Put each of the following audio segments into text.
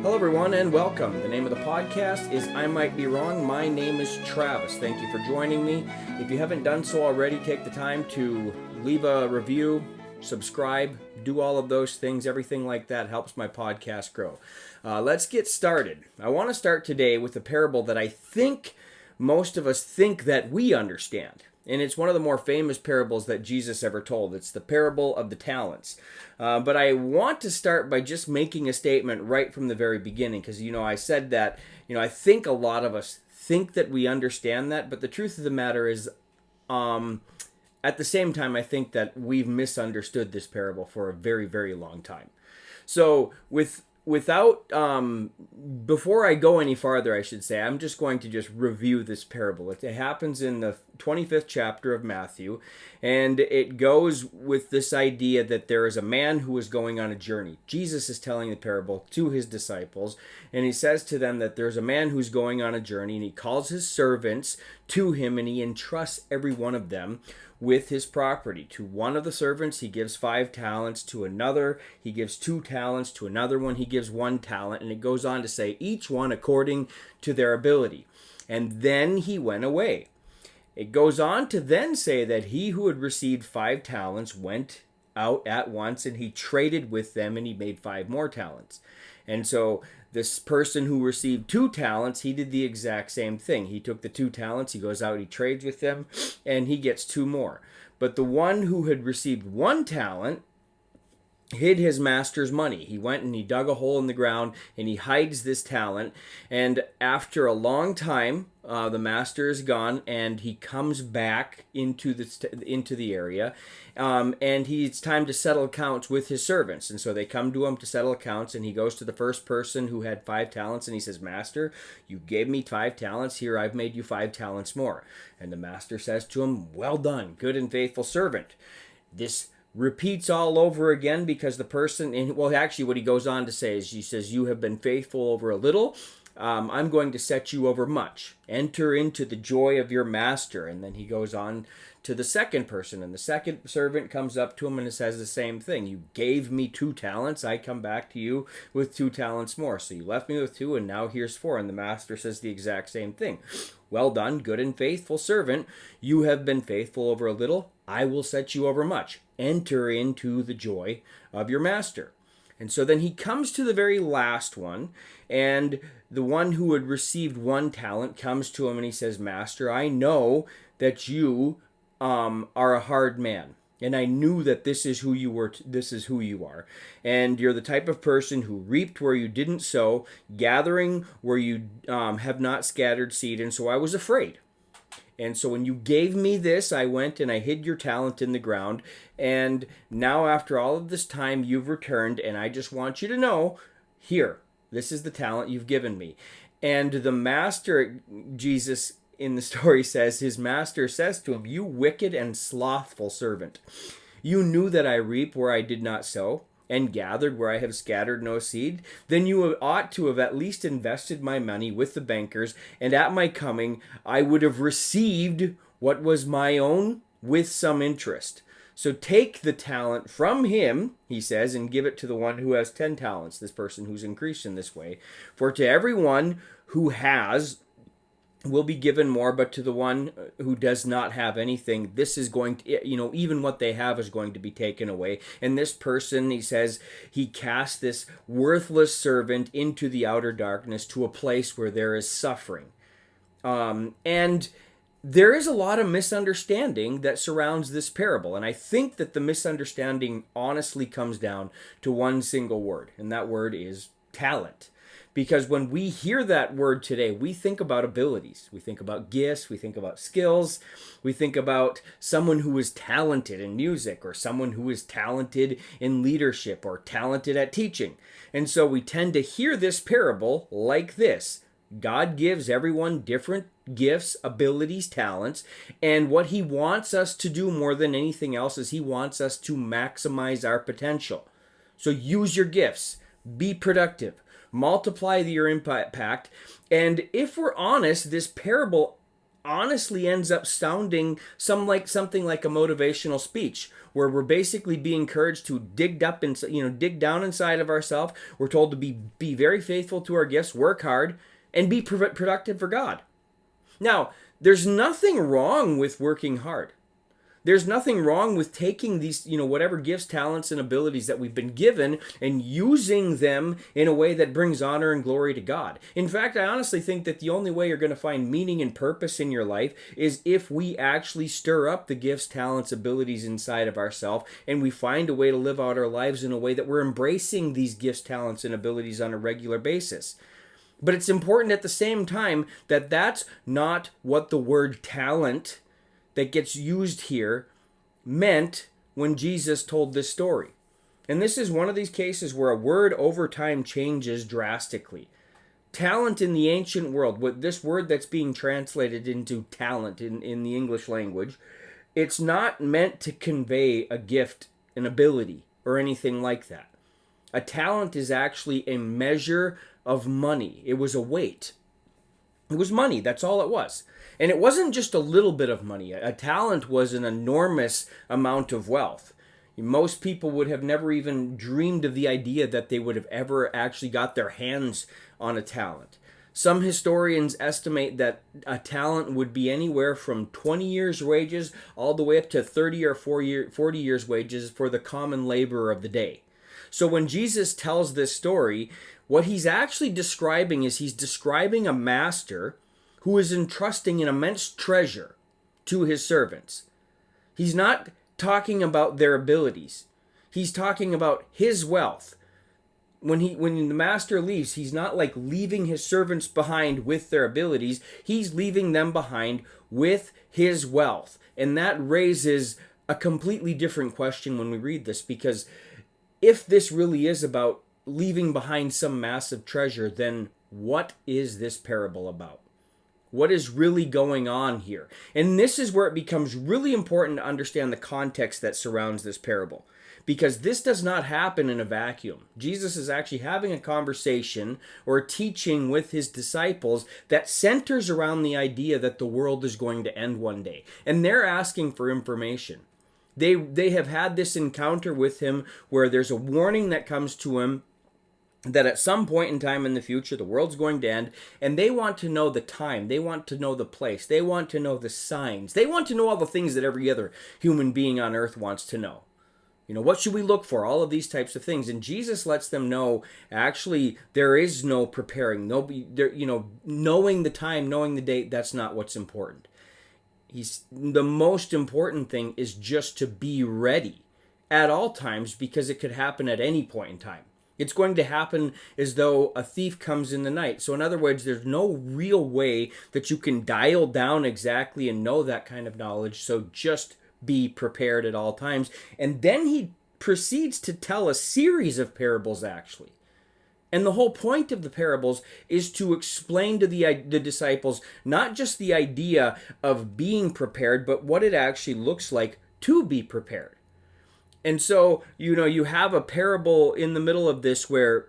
Hello, everyone, and welcome. The name of the podcast is I Might Be Wrong. My name is Travis. Thank you for joining me. If you haven't done so already, take the time to leave a review, subscribe, do all of those things. Everything like that helps my podcast grow. Let's get started. I want to start today with a parable that I think most of us think that we understand. And it's one of the more famous parables that Jesus ever told. It's the parable of the talents. But I want to start by just making a statement right from the very beginning, because, I said that, I think a lot of us think that we understand that, but the truth of the matter is, at the same time, I think that we've misunderstood this parable for a very, very long time. So before I go any farther, I should say, I'm just going to just review this parable. It happens in the 25th chapter of Matthew, and it goes with this idea that there is a man who is going on a journey. Jesus is telling the parable to his disciples, and he says to them that there's a man who's going on a journey, and he calls his servants to him, and he entrusts every one of them with his property. To one of the servants, he gives 5 talents. To another, he gives 2 talents. To another one, he gives 1 talent. And it goes on to say, each one according to their ability. And then he went away. It goes on to then say that he who had received 5 talents went out at once, and he traded with them, and he made 5 more talents. And so this person who received 2 talents, he did the exact same thing. He took the 2 talents, he goes out, he trades with them, and he gets 2 more. But the one who had received 1 talent hid his master's money. He went and he dug a hole in the ground, and he hides this talent. And after a long time, the master is gone, and he comes back into the area, and it's time to settle accounts with his servants. And so they come to him to settle accounts, and he goes to the first person who had 5 talents, and he says, "Master, you gave me 5 talents. Here, I've made you 5 talents more." And the master says to him, "Well done, good and faithful servant." This repeats all over again, because the person, actually what he goes on to say is, he says, "You have been faithful over a little. I'm going to set you over much. Enter into the joy of your master." And then he goes on to the second person, and the second servant comes up to him and says the same thing. "You gave me 2 talents. I come back to you with 2 talents more. So you left me with 2, and now here's 4. And the master says the exact same thing. "Well done, good and faithful servant. You have been faithful over a little. I will set you over much. Enter into the joy of your master." And so then he comes to the very last one, and the one who had received 1 talent comes to him and he says, "Master, I know that you are a hard man. And I knew that this is who you were. This is who you are. And you're the type of person who reaped where you didn't sow, gathering where you have not scattered seed. And so I was afraid. And so when you gave me this, I went and I hid your talent in the ground. And now after all of this time, you've returned. And I just want you to know, here, this is the talent you've given me." And the master, Jesus in the story says, his master says to him, "You wicked and slothful servant. You knew that I reap where I did not sow, and gathered where I have scattered no seed. Then you ought to have at least invested my money with the bankers, and at my coming I would have received what was my own with some interest. So take the talent from him," he says, "and give it to the one who has 10 talents, this person who's increased in this way. For to everyone who has will be given more, but to the one who does not have anything, this is going to, even what they have is going to be taken away." And this person, he says, he cast this worthless servant into the outer darkness, to a place where there is suffering. And there is a lot of misunderstanding that surrounds this parable. And I think that the misunderstanding honestly comes down to one single word, and that word is talent. Because when we hear that word today, we think about abilities. We think about gifts. We think about skills. We think about someone who is talented in music, or someone who is talented in leadership, or talented at teaching. And so we tend to hear this parable like this. God gives everyone different gifts, abilities, talents, and what he wants us to do more than anything else is he wants us to maximize our potential. So use your gifts. Be productive. Multiply your impact. And if we're honest, this parable honestly ends up sounding something like a motivational speech, where we're basically being encouraged to dig down inside of ourselves. We're told to be very faithful to our gifts, work hard, and be productive for God. Now, there's nothing wrong with working hard. There's nothing wrong with taking these, whatever gifts, talents, and abilities that we've been given and using them in a way that brings honor and glory to God. In fact, I honestly think that the only way you're going to find meaning and purpose in your life is if we actually stir up the gifts, talents, abilities inside of ourselves, and we find a way to live out our lives in a way that we're embracing these gifts, talents, and abilities on a regular basis. But it's important at the same time that that's not what the word talent that gets used here meant when Jesus told this story. And this is one of these cases where a word over time changes drastically. Talent in the ancient world, with this word that's being translated into talent in the English language, it's not meant to convey a gift, an ability, or anything like that. A talent is actually a measure of money. It was a weight. It was money, that's all it was. And it wasn't just a little bit of money. A talent was an enormous amount of wealth. Most people would have never even dreamed of the idea that they would have ever actually got their hands on a talent. Some historians estimate that a talent would be anywhere from 20 years' wages all the way up to 30 or 40 years' wages for the common laborer of the day. So when Jesus tells this story, what he's actually describing is he's describing a master who is entrusting an immense treasure to his servants. He's not talking about their abilities. He's talking about his wealth. When the master leaves, he's not like leaving his servants behind with their abilities. He's leaving them behind with his wealth. And that raises a completely different question when we read this, because if this really is about leaving behind some massive treasure, then what is this parable about? What is really going on here? And this is where it becomes really important to understand the context that surrounds this parable, because this does not happen in a vacuum. Jesus is actually having a conversation or a teaching with his disciples that centers around the idea that the world is going to end one day, and they're asking for information. They have had this encounter with him where there's a warning that comes to him that at some point in time in the future, the world's going to end, and they want to know the time, they want to know the place, they want to know the signs, they want to know all the things that every other human being on earth wants to know. What should we look for? All of these types of things. And Jesus lets them know, actually, there is no preparing, knowing the time, knowing the date, that's not what's important. The most important thing is just to be ready at all times, because it could happen at any point in time. It's going to happen as though a thief comes in the night. So in other words, there's no real way that you can dial down exactly and know that kind of knowledge. So just be prepared at all times. And then he proceeds to tell a series of parables, actually. And the whole point of the parables is to explain to the disciples not just the idea of being prepared, but what it actually looks like to be prepared. And so, you have a parable in the middle of this where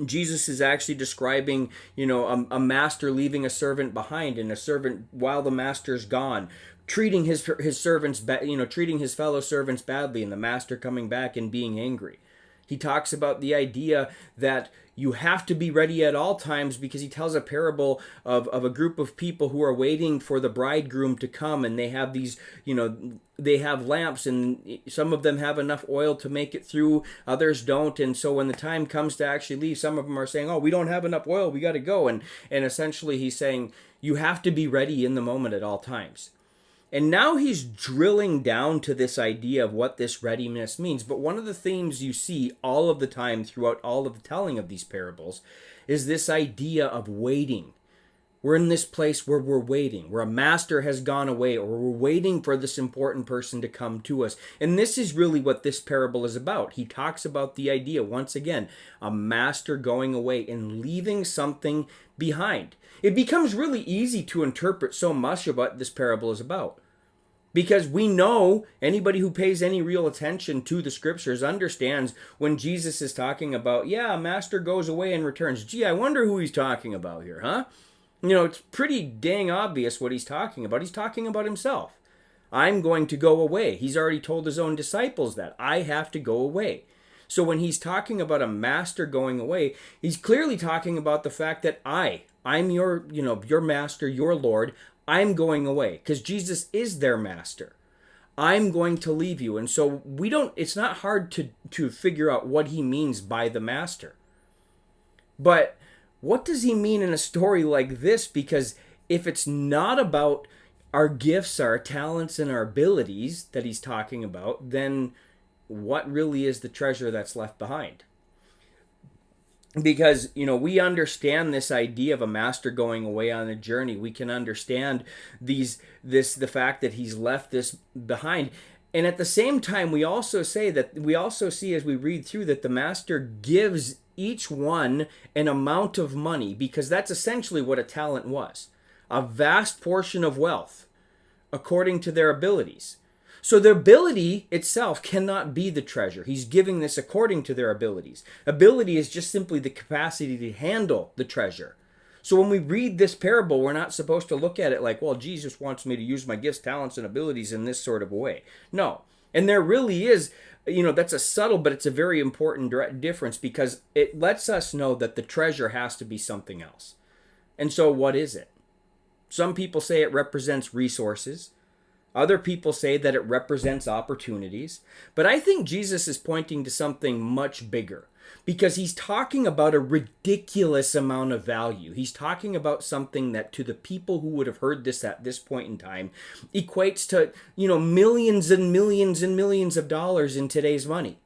Jesus is actually describing, a master leaving a servant behind, and a servant, while the master's gone, treating his servants, treating his fellow servants badly, and the master coming back and being angry. He talks about the idea that you have to be ready at all times, because he tells a parable of a group of people who are waiting for the bridegroom to come, and they have these, they have lamps, and some of them have enough oil to make it through, others don't. And so when the time comes to actually leave, some of them are saying, oh, we don't have enough oil, we got to go. And essentially he's saying, you have to be ready in the moment at all times. And now he's drilling down to this idea of what this readiness means. But one of the themes you see all of the time throughout all of the telling of these parables is this idea of waiting. We're in this place where we're waiting, where a master has gone away, or we're waiting for this important person to come to us. And this is really what this parable is about. He talks about the idea, once again, a master going away and leaving something behind. It becomes really easy to interpret so much of what this parable is about, because we know anybody who pays any real attention to the scriptures understands when Jesus is talking about, a master goes away and returns. Gee, I wonder who he's talking about here, huh? It's pretty dang obvious what he's talking about. He's talking about himself. I'm going to go away. He's already told his own disciples that I have to go away. So when he's talking about a master going away, he's clearly talking about the fact that I'm your master, your Lord. I'm going away because Jesus is their master. I'm going to leave you. And so it's not hard to figure out what he means by the master. But what does he mean in a story like this? Because if it's not about our gifts, our talents, and our abilities that he's talking about, then what really is the treasure that's left behind? Because we understand this idea of a master going away on a journey. We can understand the fact that he's left this behind. And at the same time, we also see as we read through that the master gives each one an amount of money, because that's essentially what a talent was. A vast portion of wealth according to their abilities. So their ability itself cannot be the treasure. He's giving this according to their abilities. Ability is just simply the capacity to handle the treasure. So when we read this parable, we're not supposed to look at it like, well, Jesus wants me to use my gifts, talents, and abilities in this sort of a way. No. And there really is, that's a subtle, but it's a very important difference, because it lets us know that the treasure has to be something else. And so what is it? Some people say it represents resources. Other people say that it represents opportunities. But I think Jesus is pointing to something much bigger, because he's talking about a ridiculous amount of value. He's talking about something that, to the people who would have heard this at this point in time, equates to, millions and millions and millions of dollars in today's money.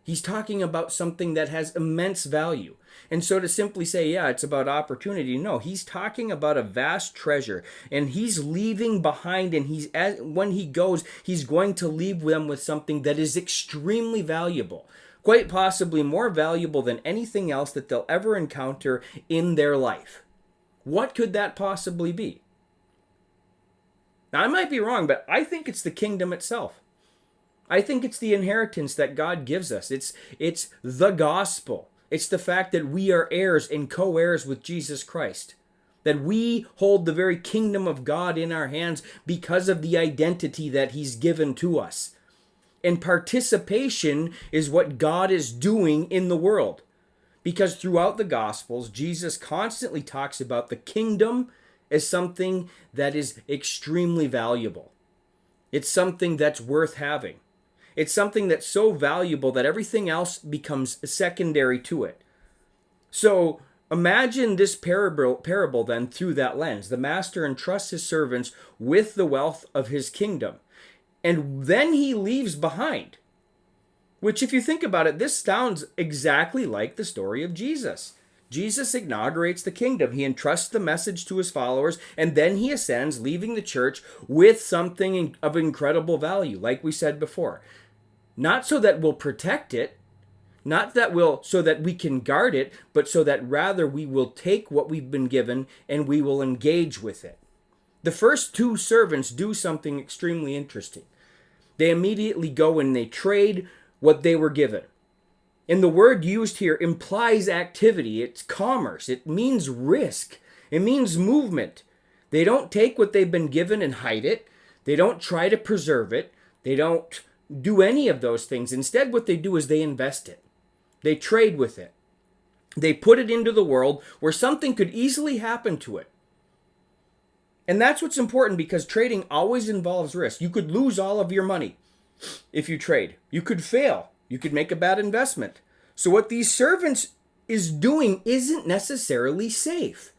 He's talking about something that has immense value. And so to simply say, yeah, it's about opportunity, no, he's talking about a vast treasure, and he's leaving behind, and when he goes, he's going to leave them with something that is extremely valuable, quite possibly more valuable than anything else that they'll ever encounter in their life. What could that possibly be? Now, I might be wrong, but I think it's the kingdom itself. I think it's the inheritance that God gives us. It's the gospel. It's the fact that we are heirs and co-heirs with Jesus Christ. That we hold the very kingdom of God in our hands because of the identity that he's given to us. And participation is what God is doing in the world. Because throughout the Gospels, Jesus constantly talks about the kingdom as something that is extremely valuable. It's something that's worth having. It's something that's so valuable that everything else becomes secondary to it. So imagine this parable then through that lens. The master entrusts his servants with the wealth of his kingdom, and then he leaves behind. Which, if you think about it, this sounds exactly like the story of Jesus. Jesus inaugurates the kingdom. He entrusts the message to his followers, and then he ascends, leaving the church with something of incredible value, like we said before. Not so that we'll protect it, so that we can guard it, but so that rather we will take what we've been given and we will engage with it. The first two servants do something extremely interesting. They immediately go and they trade what they were given. And the word used here implies activity. It's commerce. It means risk. It means movement. They don't take what they've been given and hide it. They don't try to preserve it. They don't do any of those things. Instead, what they do is they invest it. They trade with it. They put it into the world where something could easily happen to it. And that's what's important, because trading always involves risk. You could lose all of your money if you trade. You could fail. You could make a bad investment. So what these servants is doing isn't necessarily safe.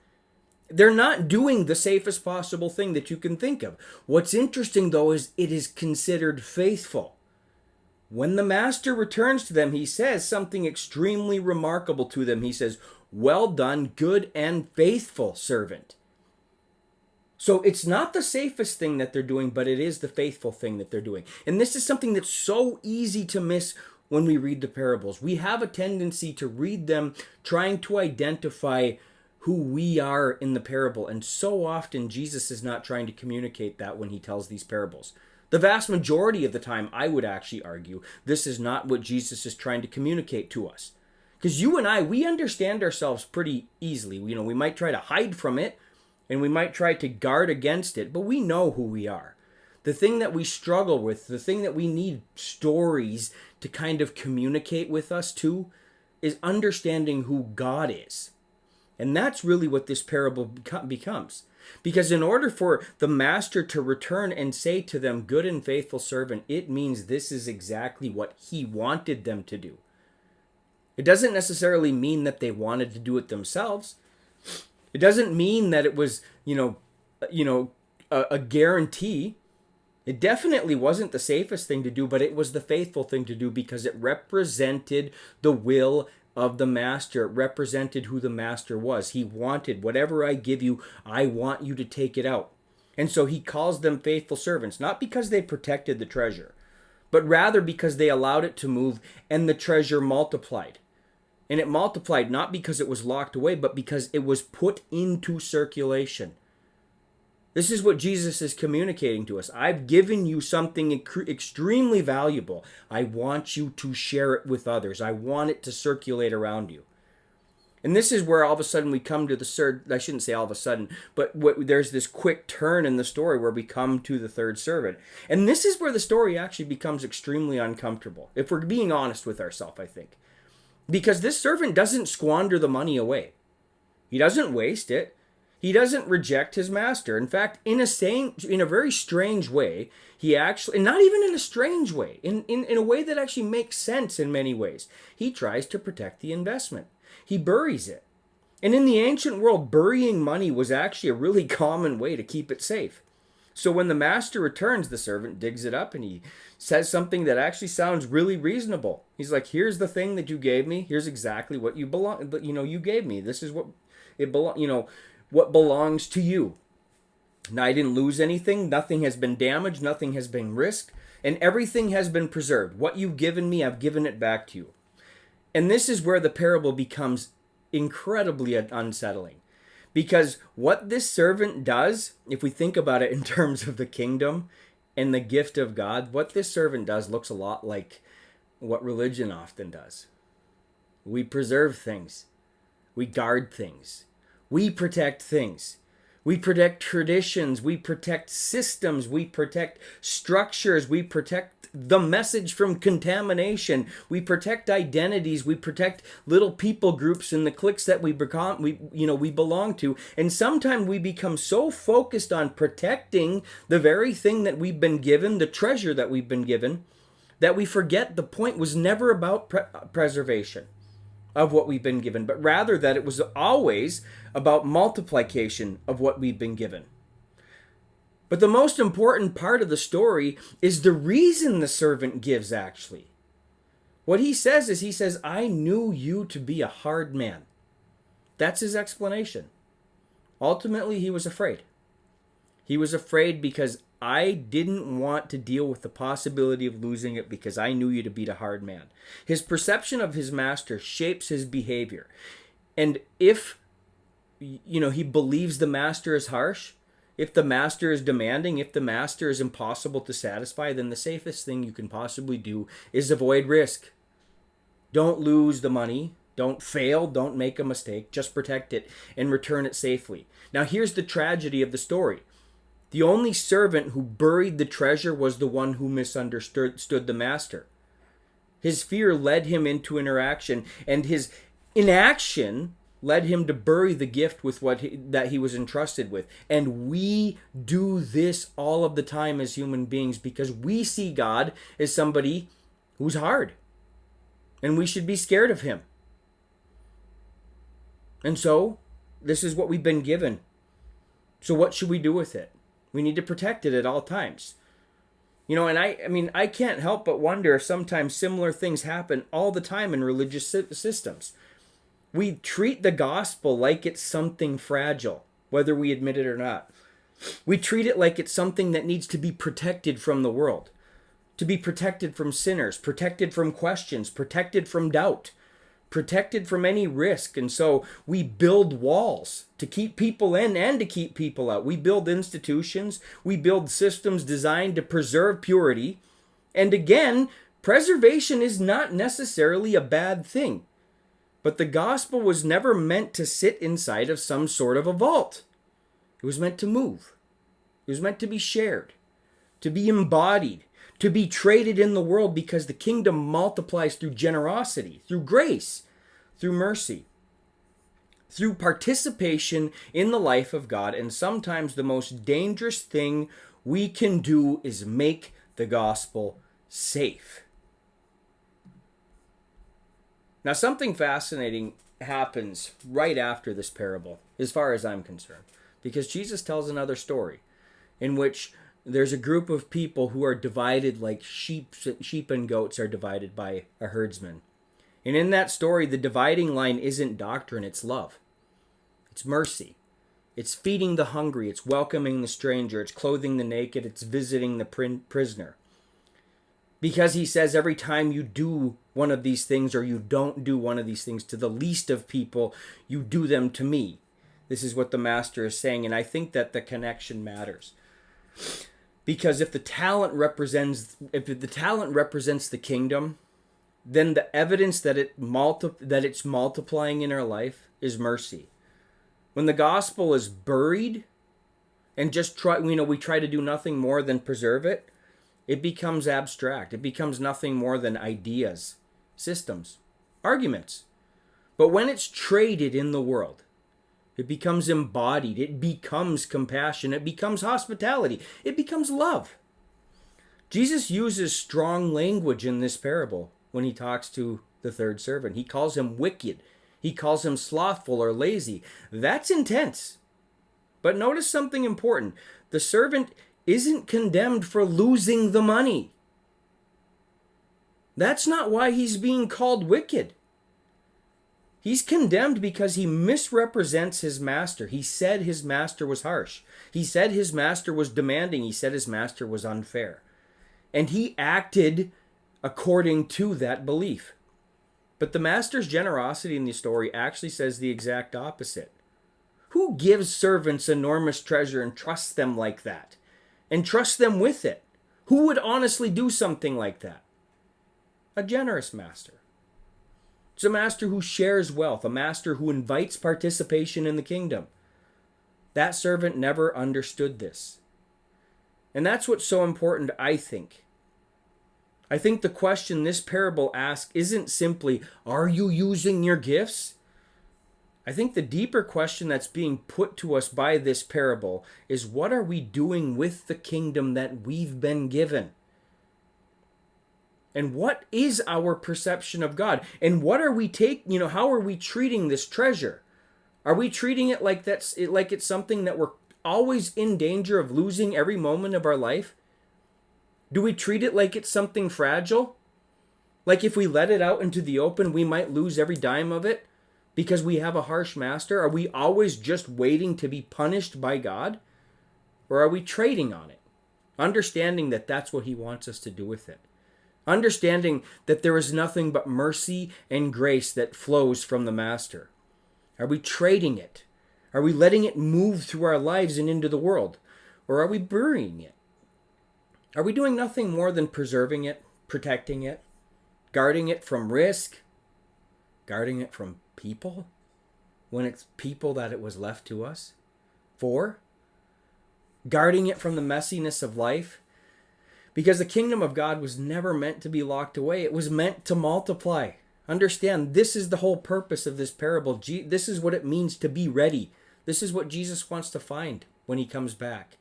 They're not doing the safest possible thing that you can think of. What's interesting, though, is it is considered faithful. When the master returns to them, he says something extremely remarkable to them. He says, "Well done, good and faithful servant." So it's not the safest thing that they're doing, but it is the faithful thing that they're doing. And this is something that's so easy to miss when we read the parables. We have a tendency to read them trying to identify who we are in the parable. And so often Jesus is not trying to communicate that when he tells these parables. The vast majority of the time, I would actually argue, this is not what Jesus is trying to communicate to us. Because you and I, we understand ourselves pretty easily. We might try to hide from it and we might try to guard against it, but we know who we are. The thing that we struggle with, the thing that we need stories to kind of communicate with us to, is understanding who God is. And that's really what this parable becomes. Because in order for the master to return and say to them, good and faithful servant, it means this is exactly what he wanted them to do. It doesn't necessarily mean that they wanted to do it themselves. It doesn't mean that it was, a guarantee. It definitely wasn't the safest thing to do, but it was the faithful thing to do because it represented the will of the master. It represented who the master was. He wanted, whatever I give you, I want you to take it out. And so he calls them faithful servants, not because they protected the treasure, but rather because they allowed it to move and the treasure multiplied. And it multiplied not because it was locked away, but because it was put into circulation. This is what Jesus is communicating to us. I've given you something extremely valuable. I want you to share it with others. I want it to circulate around you. And this is where all of a sudden we come to the third, I shouldn't say all of a sudden, but there's this quick turn in the story where we come to the third servant. And this is where the story actually becomes extremely uncomfortable, if we're being honest with ourselves, I think. Because this servant doesn't squander the money away. He doesn't waste it. He doesn't reject his master. In fact, in a very strange way, he actually, and not even in a strange way, in a way that actually makes sense in many ways, he tries to protect the investment. He buries it. And in the ancient world, burying money was actually a really common way to keep it safe. So when the master returns, the servant digs it up and he says something that actually sounds really reasonable. He's like, here's the thing that you gave me. Here's exactly what you gave me. This is what what belongs to you. Now, I didn't lose anything. Nothing has been damaged. Nothing has been risked. And everything has been preserved. What you've given me, I've given it back to you. And this is where the parable becomes incredibly unsettling. Because what this servant does, if we think about it in terms of the kingdom and the gift of God, what this servant does looks a lot like what religion often does. We preserve things. We guard things. We protect things. We protect traditions. We protect systems. We protect structures. We protect the message from contamination. We protect identities. We protect little people groups and the cliques that we belong to. And sometimes we become so focused on protecting the very thing that we've been given, the treasure that we've been given, that we forget the point was never about preservation of what we've been given, but rather that it was always about multiplication of what we've been given. But the most important part of the story is the reason the servant gives, actually. What he says is, I knew you to be a hard man. That's his explanation. Ultimately, he was afraid. He was afraid because I didn't want to deal with the possibility of losing it because I knew you to be a hard man. His perception of his master shapes his behavior. And if, he believes the master is harsh, if the master is demanding, if the master is impossible to satisfy, then the safest thing you can possibly do is avoid risk. Don't lose the money. Don't fail. Don't make a mistake. Just protect it and return it safely. Now, here's the tragedy of the story. The only servant who buried the treasure was the one who misunderstood the master. His fear led him into interaction, and his inaction led him to bury the gift with that he was entrusted with. And we do this all of the time as human beings because we see God as somebody who's hard, and we should be scared of him. And so, this is what we've been given. So what should we do with it? We need to protect it at all times. And I can't help but wonder if sometimes similar things happen all the time in religious systems. We treat the gospel like it's something fragile, whether we admit it or not. We treat it like it's something that needs to be protected from the world, to be protected from sinners, protected from questions, protected from doubt, protected from any risk. And so we build walls to keep people in and to keep people out. We build institutions. We build systems designed to preserve purity. And again, preservation is not necessarily a bad thing. But the gospel was never meant to sit inside of some sort of a vault. It was meant to move. It was meant to be shared, to be embodied, to be traded in the world, because the kingdom multiplies through generosity, through grace, through mercy, through participation in the life of God. And sometimes the most dangerous thing we can do is make the gospel safe. Now, something fascinating happens right after this parable, as far as I'm concerned, because Jesus tells another story in which there's a group of people who are divided like sheep and goats are divided by a herdsman. And in that story, the dividing line isn't doctrine, it's love. It's mercy. It's feeding the hungry. It's welcoming the stranger. It's clothing the naked. It's visiting the prisoner. Because he says every time you do one of these things, or you don't do one of these things to the least of people, you do them to me. This is what the master is saying. And I think that the connection matters. Because if the talent represents the kingdom, then the evidence that it's multiplying in our life is mercy. When the gospel is buried and we try to do nothing more than preserve it, it becomes abstract. It becomes nothing more than ideas, systems, arguments. But when it's traded in the world, it becomes embodied. It becomes compassion. It becomes hospitality. It becomes love. Jesus uses strong language in this parable when he talks to the third servant. He calls him wicked. He calls him slothful or lazy. That's intense. But notice something important. The servant isn't condemned for losing the money. That's not why he's being called wicked. He's condemned because he misrepresents his master. He said his master was harsh. He said his master was demanding. He said his master was unfair. And he acted according to that belief. But the master's generosity in the story actually says the exact opposite. Who gives servants enormous treasure and trusts them like that? And trusts them with it? Who would honestly do something like that? A generous master. It's a master who shares wealth, a master who invites participation in the kingdom. That servant never understood this. And that's what's so important, I think. I think the question this parable asks isn't simply, are you using your gifts? I think the deeper question that's being put to us by this parable is, what are we doing with the kingdom that we've been given? And what is our perception of God? And what are we how are we treating this treasure? Are we treating it like it's something that we're always in danger of losing every moment of our life? Do we treat it like it's something fragile? Like if we let it out into the open, we might lose every dime of it because we have a harsh master? Are we always just waiting to be punished by God? Or are we trading on it? Understanding that that's what he wants us to do with it. Understanding that there is nothing but mercy and grace that flows from the master. Are we trading it? Are we letting it move through our lives and into the world? Or are we burying it? Are we doing nothing more than preserving it, protecting it, guarding it from risk, guarding it from people, when it's people that it was left to us for? Guarding it from the messiness of life? Because the kingdom of God was never meant to be locked away. It was meant to multiply. Understand, this is the whole purpose of this parable. This is what it means to be ready. This is what Jesus wants to find when he comes back.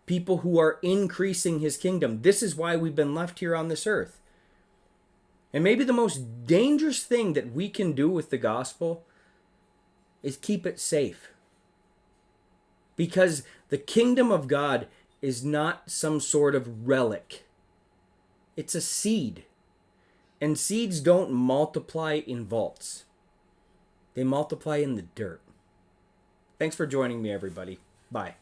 People who are increasing his kingdom. This is why we've been left here on this earth. And maybe the most dangerous thing that we can do with the gospel is keep it safe. Because the kingdom of God is not some sort of relic. It's a seed. And seeds don't multiply in vaults. They multiply in the dirt. Thanks for joining me, everybody. Bye.